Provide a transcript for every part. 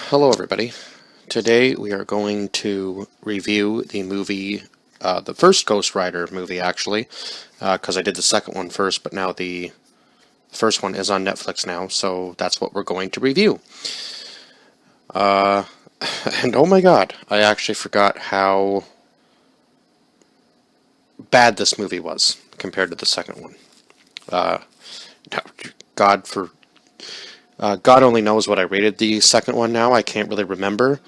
Hello everybody. Today we are going to review the movie, the first Ghost Rider movie actually, because I did the second one first, but now the first one is on Netflix now, so that's what we're going to review. And oh my god, I actually forgot how bad this movie was compared to the second one. God for God only knows what I rated the second one now. I can't really remember.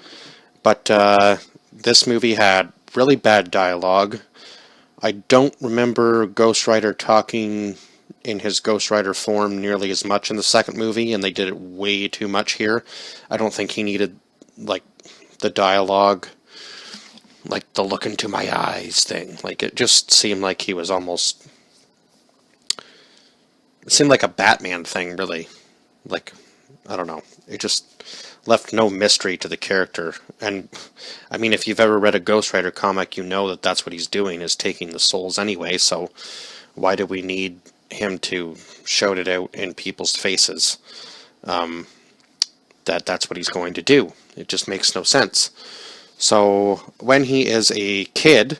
But this movie had really bad dialogue. I don't remember Ghost Rider talking in his Ghost Rider form nearly as much in the second movie, and they did it way too much here. I don't think he needed, like, the dialogue, like the look into my eyes thing. Like, it just seemed like he was almost... It seemed like a Batman thing, really. Like, I don't know. It just left no mystery to the character. And, I mean, if you've ever read a Ghost Rider comic, you know that that's what he's doing, is taking the souls anyway, so why do we need him to shout it out in people's faces that that's what he's going to do? It just makes no sense. So, when he is a kid,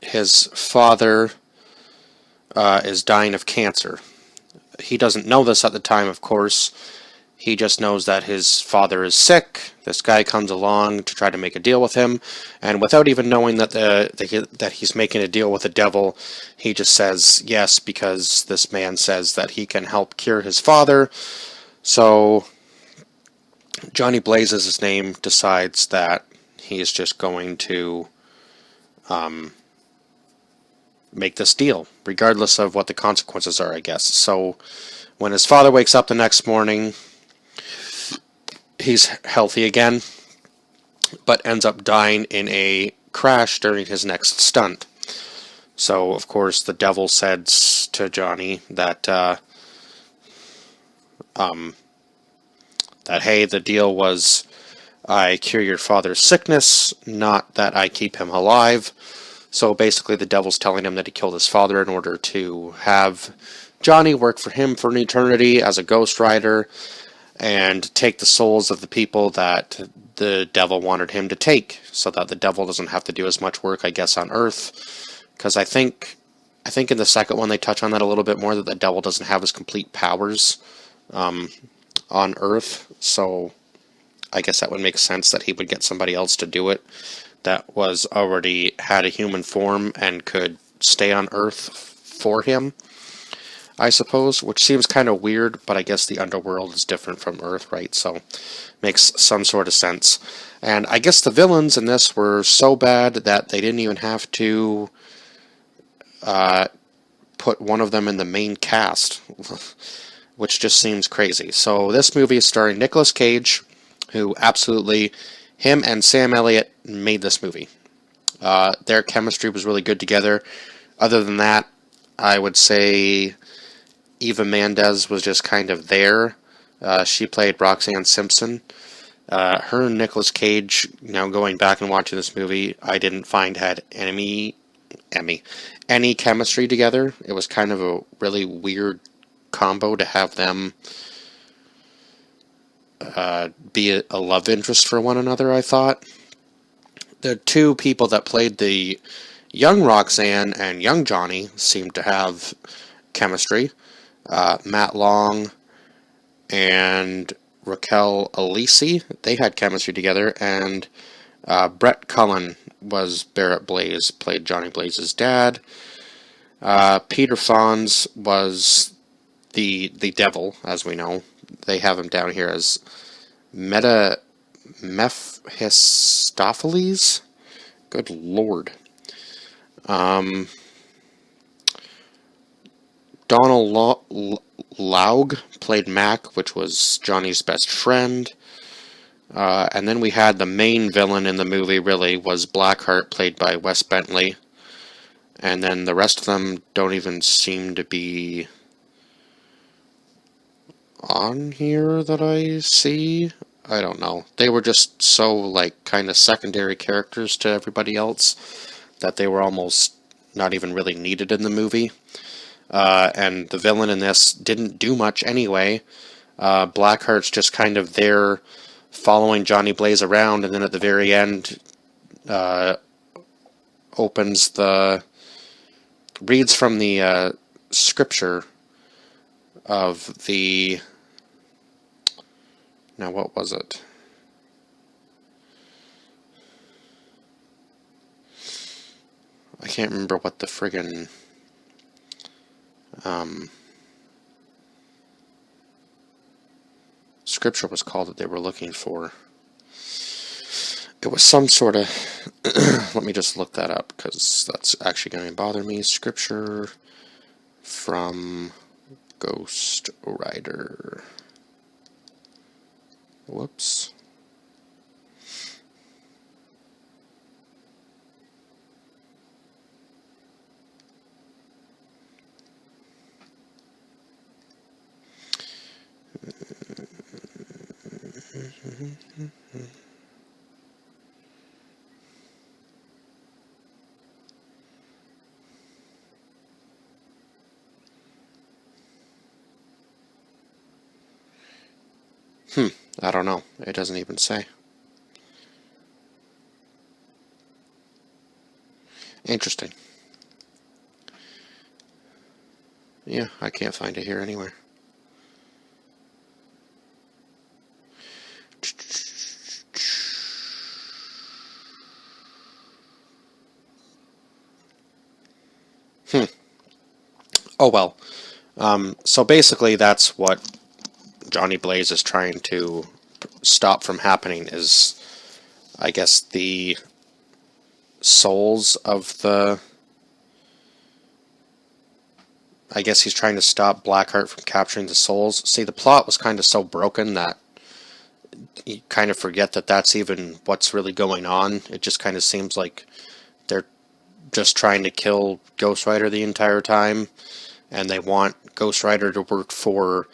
his father is dying of cancer. He doesn't know this at the time, of course. He just knows that his father is sick. This guy comes along to try to make a deal with him, and without even knowing that he's making a deal with the devil, he just says yes because this man says that he can help cure his father. So Johnny Blaze is his name, decides that he is just going to make this deal, regardless of what the consequences are, I guess. So when his father wakes up the next morning, he's healthy again, but ends up dying in a crash during his next stunt. So, of course, the devil says to Johnny that, hey, the deal was I cure your father's sickness, not that I keep him alive. So basically the devil's telling him that he killed his father in order to have Johnny work for him for an eternity as a Ghost Rider and take the souls of the people that the devil wanted him to take, so that the devil doesn't have to do as much work, I guess, on Earth. Because I think in the second one they touch on that a little bit more, that the devil doesn't have his complete powers on Earth. So I guess that would make sense that he would get somebody else to do it that was already had a human form and could stay on Earth for him, I suppose, which seems kind of weird, but I guess the underworld is different from Earth, right? So makes some sort of sense. And I guess the villains in this were so bad that they didn't even have to put one of them in the main cast, which just seems crazy. So this movie is starring Nicolas Cage, who absolutely... Him and Sam Elliott made this movie. Their chemistry was really good together. Other than that, I would say Eva Mendes was just kind of there. She played Roxanne Simpson. Her and Nicolas Cage, now going back and watching this movie, I didn't find had any chemistry together. It was kind of a really weird combo to have them be a love interest for one another, I thought. The two people that played the young Roxanne and young Johnny seemed to have chemistry. Matt Long and Raquel Alisi, they had chemistry together, and Brett Cullen was Barrett Blaze, played Johnny Blaze's dad. Peter Fonz was the devil, as we know. They have him down here as Mephistopheles? Good lord. Donald Laug played Mac, which was Johnny's best friend. And then we had the main villain in the movie, really, was Blackheart, played by Wes Bentley. And then the rest of them don't even seem to be on here that I see. I don't know. They were just so, like, kind of secondary characters to everybody else that they were almost not even really needed in the movie. and the villain in this didn't do much anyway. Blackheart's just kind of there following Johnny Blaze around, and then at the very end reads from the scripture of the... Now, what was it? I can't remember what the friggin' scripture was called that they were looking for. It was some sort of... Let me just look that up, because that's actually going to bother me. Scripture from Ghost Rider. Whoops. I don't know. It doesn't even say. Interesting. Yeah, I can't find it here anywhere. Oh well. So basically that's what Johnny Blaze is trying to stop from happening, is, I guess, the souls of the... I guess he's trying to stop Blackheart from capturing the souls. See, the plot was kind of so broken that you kind of forget that that's even what's really going on. It just kind of seems like they're just trying to kill Ghost Rider the entire time, and they want Ghost Rider to work for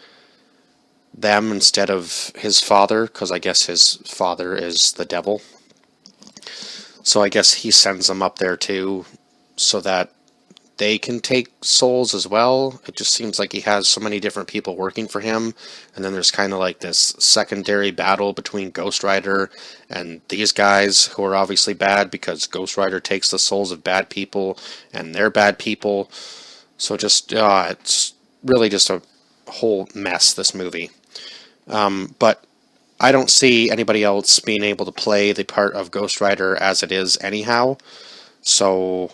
them instead of his father, because I guess his father is the devil. So I guess he sends them up there too, so that they can take souls as well. It just seems like he has so many different people working for him, and then there's kind of like this secondary battle between Ghost Rider and these guys who are obviously bad, because Ghost Rider takes the souls of bad people, and they're bad people. So just, it's really just a whole mess, this movie. But I don't see anybody else being able to play the part of Ghost Rider as it is anyhow. So,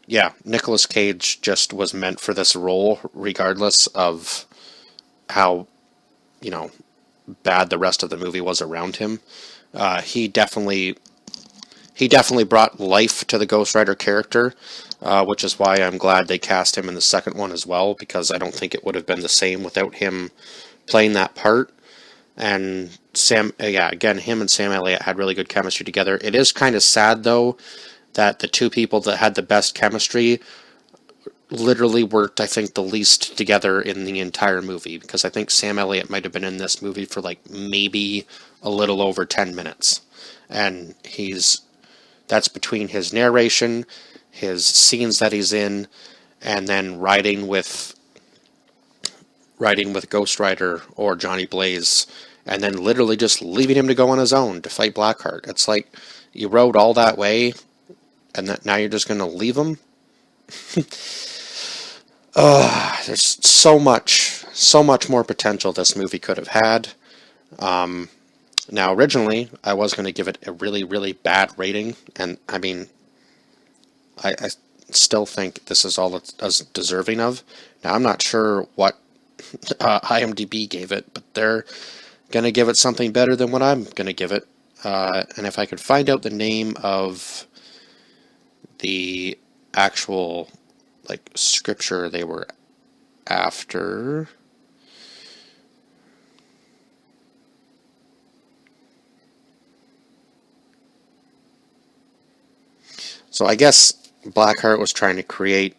yeah, Nicolas Cage just was meant for this role, regardless of how, bad the rest of the movie was around him. He definitely brought life to the Ghost Rider character, which is why I'm glad they cast him in the second one as well, because I don't think it would have been the same without him playing that part. And him and Sam Elliott had really good chemistry together. It is kind of sad, though, that the two people that had the best chemistry literally worked, I think, the least together in the entire movie, because I think Sam Elliott might have been in this movie for like maybe a little over 10 minutes. And that's between his narration, his scenes that he's in, and then riding with Ghost Rider or Johnny Blaze, and then literally just leaving him to go on his own to fight Blackheart. It's like, you rode all that way, and now you're just going to leave him? There's so much more potential this movie could have had. Now, originally, I was going to give it a really, really bad rating, and I mean, I still think this is all it's deserving of. Now, I'm not sure what IMDb gave it, but they're going to give it something better than what I'm going to give it. And if I could find out the name of the actual, scripture they were after... So I guess Blackheart was trying to create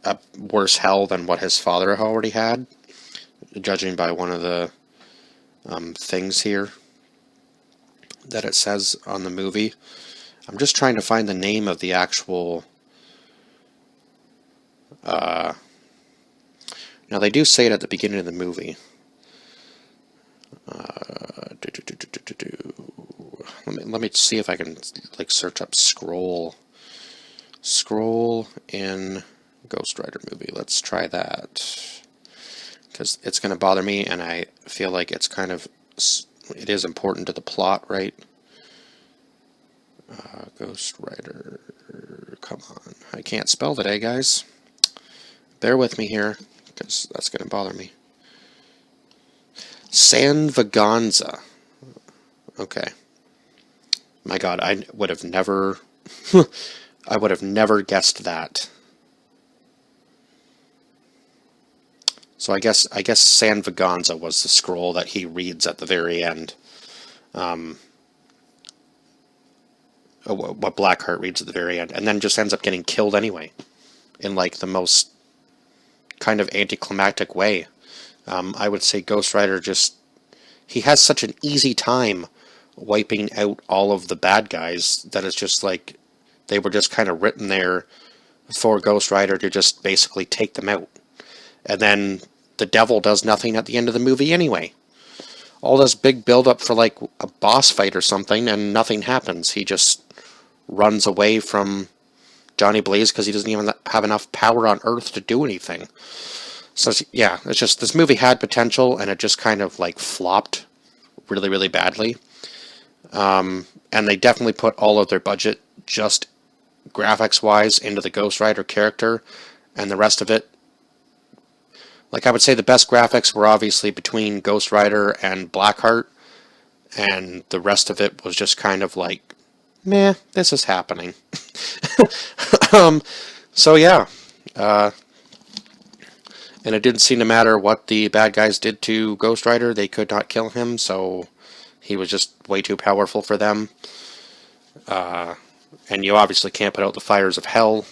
a worse hell than what his father already had, judging by one of the things here that it says on the movie. I'm just trying to find the name of the actual... Now, they do say it at the beginning of the movie. Let me see if I can like search up Skrull in Ghost Rider movie. Let's try that, because it's going to bother me, and I feel like it's kind of, it is important to the plot, right? Ghost Rider, come on. I can't spell today, guys. Bear with me here, because that's going to bother me. Sanvaganza. Okay. My God, I would have never, I would have never guessed that. So I guess Sanvaganza was the scroll that he reads at the very end. What Blackheart reads at the very end, and then just ends up getting killed anyway, in like the most kind of anticlimactic way. I would say Ghost Rider he has such an easy time wiping out all of the bad guys that it's just like they were just kind of written there for Ghost Rider to just basically take them out. And then the devil does nothing at the end of the movie anyway. All this big build-up for like a boss fight or something, and nothing happens. He just runs away from Johnny Blaze because he doesn't even have enough power on Earth to do anything. So yeah, it's just, this movie had potential, and it just kind of like flopped really, really badly. And they definitely put all of their budget, just graphics-wise, into the Ghost Rider character, and the rest of it, like I would say the best graphics were obviously between Ghost Rider and Blackheart, and the rest of it was just kind of like, meh, this is happening. So yeah, and it didn't seem to matter what the bad guys did to Ghost Rider, they could not kill him, so he was just way too powerful for them. And you obviously can't put out the fires of hell,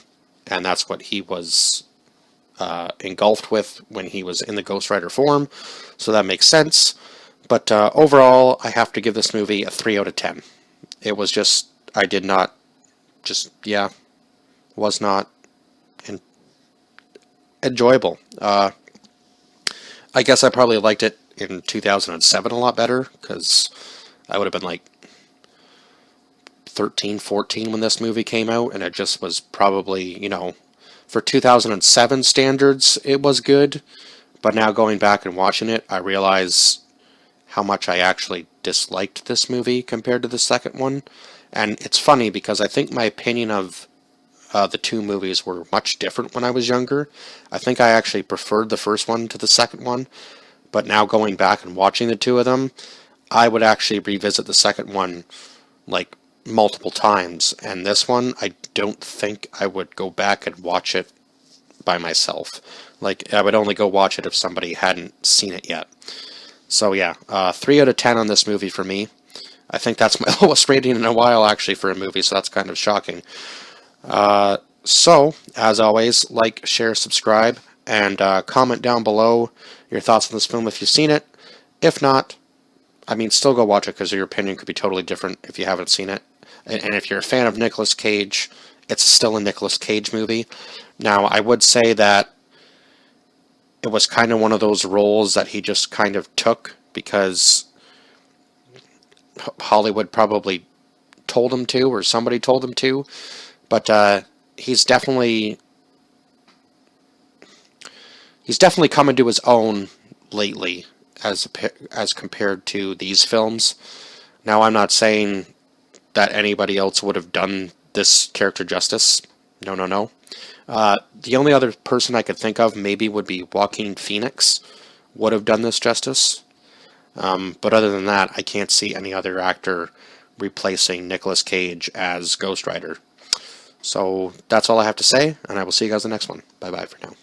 and that's what he was engulfed with when he was in the Ghost Rider form, so that makes sense. But overall, I have to give this movie a 3 out of 10. It was just, was not enjoyable. I guess I probably liked it in 2007 a lot better, because I would have been like 13, 14 when this movie came out, and it just was probably, for 2007 standards, it was good. But now going back and watching it, I realize how much I actually disliked this movie compared to the second one. And it's funny because I think my opinion of the two movies were much different when I was younger. I think I actually preferred the first one to the second one. But now going back and watching the two of them, I would actually revisit the second one like multiple times. And this one, I don't think I would go back and watch it by myself. Like, I would only go watch it if somebody hadn't seen it yet. So yeah, 3 out of 10 on this movie for me. I think that's my lowest rating in a while, actually, for a movie, so that's kind of shocking. So, as always, like, share, subscribe, and comment down below your thoughts on this film if you've seen it. If not, I mean, still go watch it, because your opinion could be totally different if you haven't seen it. And if you're a fan of Nicolas Cage, it's still a Nicolas Cage movie. Now, I would say that it was kind of one of those roles that he just kind of took because Hollywood probably told him to, or somebody told him to. But he's definitely come into his own lately as compared to these films. Now, I'm not saying that anybody else would have done this character justice. No, no, no. The only other person I could think of maybe would be Joaquin Phoenix would have done this justice. But other than that, I can't see any other actor replacing Nicolas Cage as Ghost Rider. So that's all I have to say, and I will see you guys in the next one. Bye-bye for now.